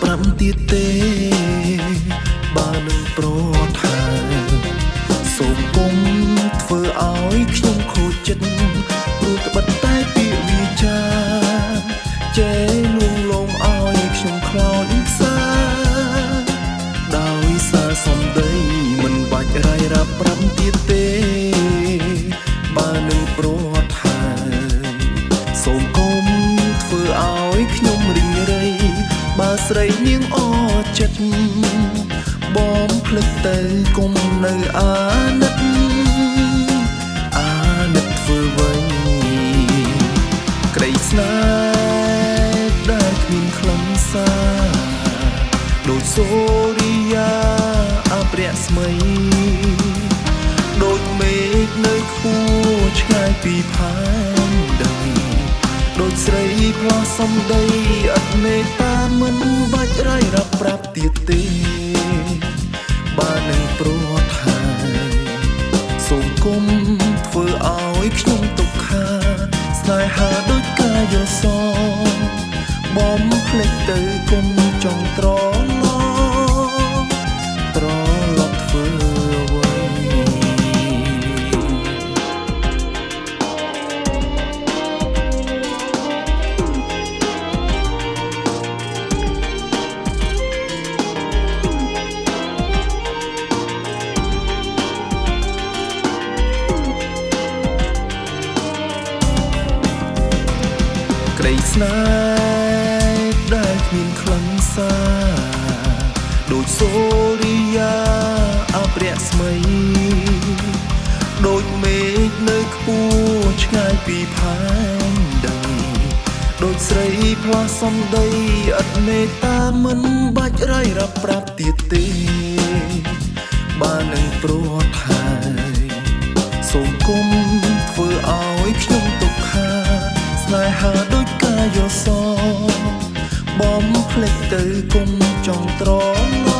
ប្រាប់ទៀតទេបើនឹងប្រថាសូមគុំធ្វើឲ្យខ្ញុំខូចចិត្តព្រោះត្បិតតែពាក្យវាចាចេះលួងលោមឲ្យខ្ញុំខ្លោចផ្សាដោយសារសំដីមិនបាច់រាយរាប់ប្រាប់ទៀតទេបើនឹងប្រថាសូមគុំធ្វើឲ្យខ្ញុំរីងរៃបើស្រីនាងអចិត្តបងភ្លេចទៅគុំនៅអាណិតធ្វើវិញក្តីស្នេហ៍ដែលគ្មានខ្លឹមសារដូចសូរិយាអព្រាស្មីដូចមេឃនៅខ្ពស់ឆ្ងាយពីផែនដីដូចស្រីផ្លោះសំដីឥតមេត្តាមិនបាច់រាយរាប់ប្រាប់ទៀតទេបើនឹងប្រថាសូមគុំធ្វើឲ្យខ្ញុំទុក្ខាស្នេហាដូចកាយសបំភ្លេចទៅគុំចង់ត្រឡប់ធ្វើអ្វីក្តីស្នេហ៍ដែលគ្មានខ្លឹមសារដូចសូរិយាអព្រាស្មីដូចមេឃនៅខ្ពស់ឆ្ងាយពីផែនដីដូចស្រីផ្លោះសំដីឥតមេត្តាមិនបាច់រាយរាប់ប្រាប់ទៀតទេបើនឹងប្រថាសូមគុំធ្វើឲ្យខ្ញុំទុក្ខាស្នេហាដូចកាយសបំភ្លេចទៅគុំចង់ត្រឡ